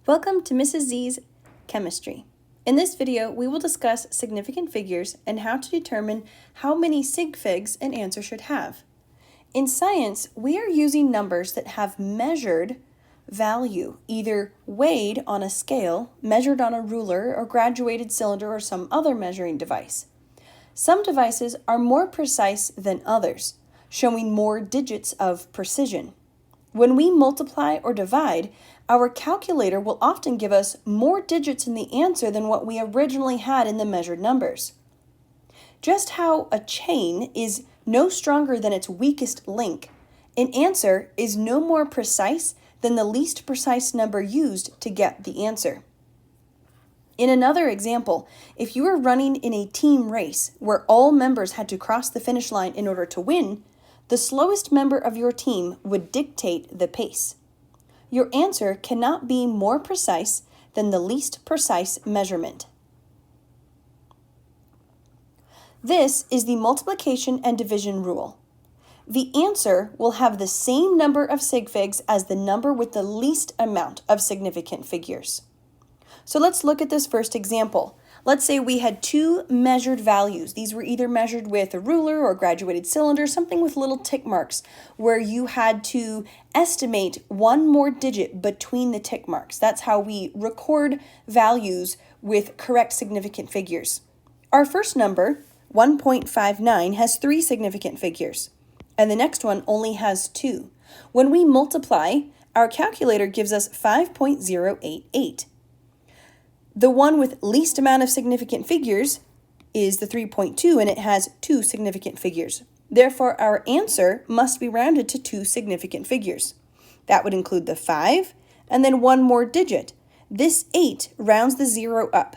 Welcome to Mrs. Z's Chemistry. In this video, we will discuss significant figures and how to determine how many sig figs an answer should have. In science, we are using numbers that have measured value, either weighed on a scale, measured on a ruler, or graduated cylinder, or some other measuring device. Some devices are more precise than others, showing more digits of precision. When we multiply or divide, our calculator will often give us more digits in the answer than what we originally had in the measured numbers. Just how a chain is no stronger than its weakest link, an answer is no more precise than the least precise number used to get the answer. In another example, if you were running in a team race where all members had to cross the finish line in order to win, the slowest member of your team would dictate the pace. Your answer cannot be more precise than the least precise measurement. This is the multiplication and division rule. The answer will have the same number of sig figs as the number with the least amount of significant figures. So let's look at this first example. Let's say we had two measured values. These were either measured with a ruler or graduated cylinder, something with little tick marks, where you had to estimate one more digit between the tick marks. That's how we record values with correct significant figures. Our first number, 1.59, has three significant figures, and the next one only has two. When we multiply, our calculator gives us 5.088. The one with least amount of significant figures is the 3.2, and it has two significant figures. Therefore, our answer must be rounded to two significant figures. That would include the 5 and then one more digit. This 8 rounds the 0 up.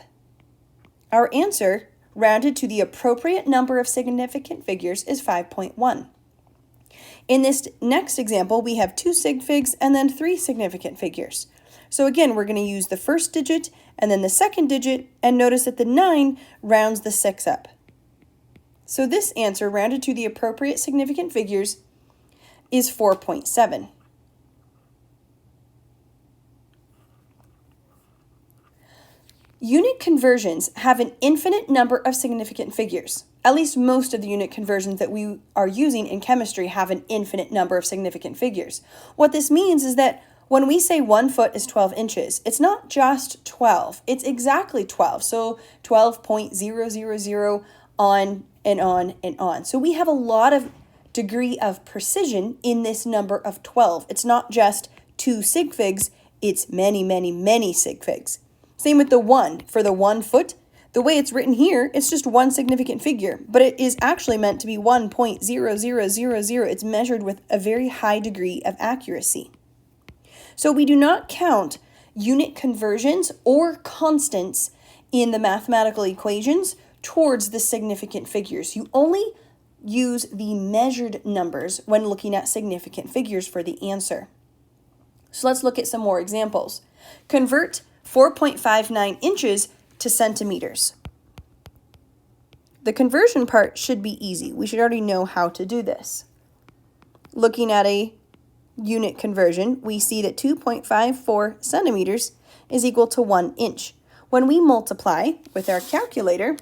Our answer, rounded to the appropriate number of significant figures, is 5.1. In this next example, we have two sig figs and then three significant figures. So again, we're going to use the first digit and then the second digit, and notice that the 9 rounds the 6 up. So this answer, rounded to the appropriate significant figures, is 4.7. Unit conversions have an infinite number of significant figures. At least most of the unit conversions that we are using in chemistry have an infinite number of significant figures. What this means is that when we say 1 foot is 12 inches, it's not just 12, it's exactly 12. So 12.000 on and on and on. So we have a lot of degree of precision in this number of 12. It's not just two sig figs, it's many, many, many sig figs. Same with the 1. For the 1 foot, the way it's written here, it's just one significant figure, but it is actually meant to be 1.0000. It's measured with a very high degree of accuracy. So we do not count unit conversions or constants in the mathematical equations towards the significant figures. You only use the measured numbers when looking at significant figures for the answer. So let's look at some more examples. Convert 4.59 inches to centimeters. The conversion part should be easy. We should already know how to do this. Looking at a unit conversion, we see that 2.54 centimeters is equal to 1 inch. When we multiply with our calculator,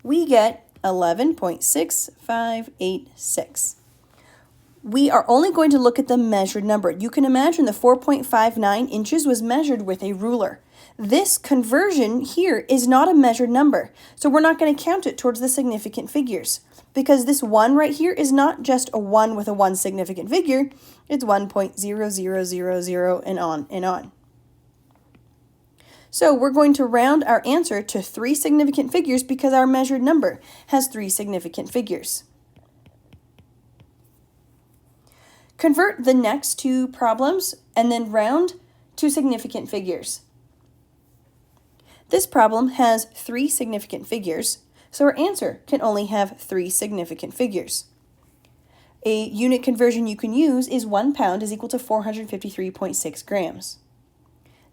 we get 11.6586. We are only going to look at the measured number. You can imagine the 4.59 inches was measured with a ruler. This conversion here is not a measured number, so we're not going to count it towards the significant figures, because this 1 right here is not just a 1 with a 1 significant figure, it's 1.0000 and on and on. So we're going to round our answer to three significant figures because our measured number has three significant figures. Convert the next two problems and then round to significant figures. This problem has three significant figures, so our answer can only have three significant figures. A unit conversion you can use is 1 pound is equal to 453.6 grams.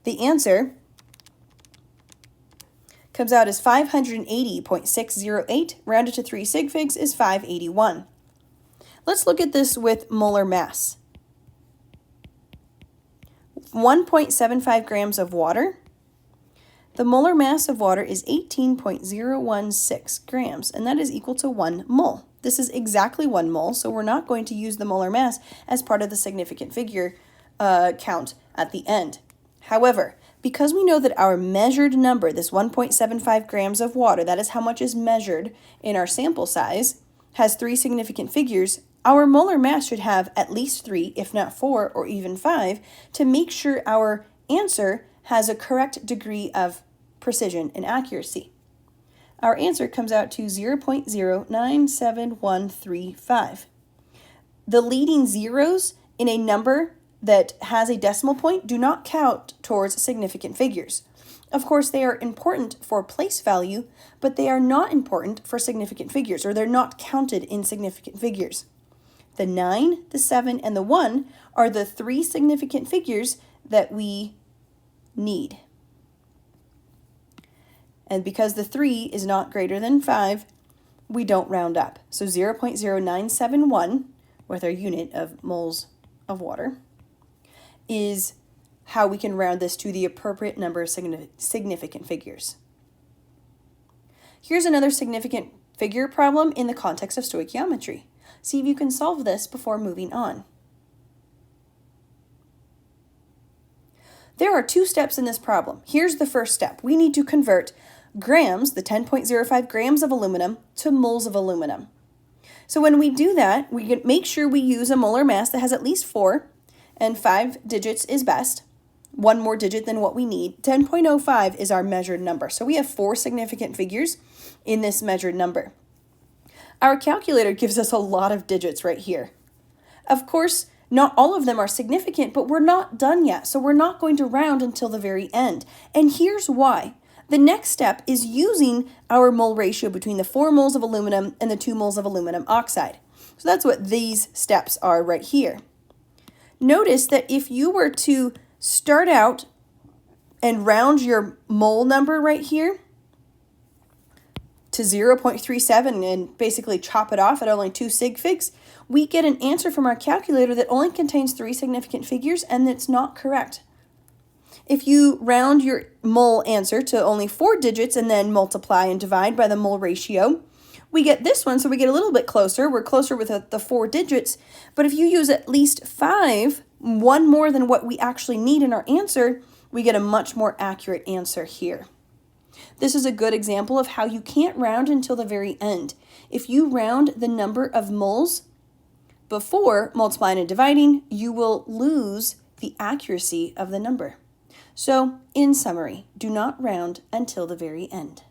The answer comes out as 580.608, rounded to three sig figs is 581. Let's look at this with molar mass. 1.75 grams of water, the molar mass of water is 18.016 grams, and that is equal to 1 mole. This is exactly 1 mole, so we're not going to use the molar mass as part of the significant figure count at the end. However, because we know that our measured number, this 1.75 grams of water, that is how much is measured in our sample size, has 3 significant figures, our molar mass should have at least 3, if not 4, or even 5, to make sure our answer has a correct degree of precision and accuracy. Our answer comes out to 0.097135. The leading zeros in a number that has a decimal point do not count towards significant figures. Of course, they are important for place value, but they are not important for significant figures, or they're not counted in significant figures. The 9, the 7, and the 1 are the 3 significant figures that we need. And because the 3 is not greater than 5, we don't round up. So 0.0971, with our unit of moles of water, is how we can round this to the appropriate number of significant figures. Here's another significant figure problem in the context of stoichiometry. See if you can solve this before moving on. There are 2 steps in this problem. Here's the first step. We need to convert grams, the 10.05 grams of aluminum, to moles of aluminum. So when we do that, we can make sure we use a molar mass that has at least 4, and 5 digits is best. 1 more digit than what we need. 10.05 is our measured number. So we have 4 significant figures in this measured number. Our calculator gives us a lot of digits right here. Of course, not all of them are significant, but we're not done yet, so we're not going to round until the very end. And here's why. The next step is using our mole ratio between the 4 moles of aluminum and the 2 moles of aluminum oxide. So that's what these steps are right here. Notice that if you were to start out and round your mole number right here to 0.37 and basically chop it off at only 2 sig figs, we get an answer from our calculator that only contains 3 significant figures, and it's not correct. If you round your mole answer to only 4 digits and then multiply and divide by the mole ratio, we get this one, so we get a little bit closer. We're closer with the 4 digits, but if you use at least 5, 1 more than what we actually need in our answer, we get a much more accurate answer here. This is a good example of how you can't round until the very end. If you round the number of moles before multiplying and dividing, you will lose the accuracy of the number. So, in summary, do not round until the very end.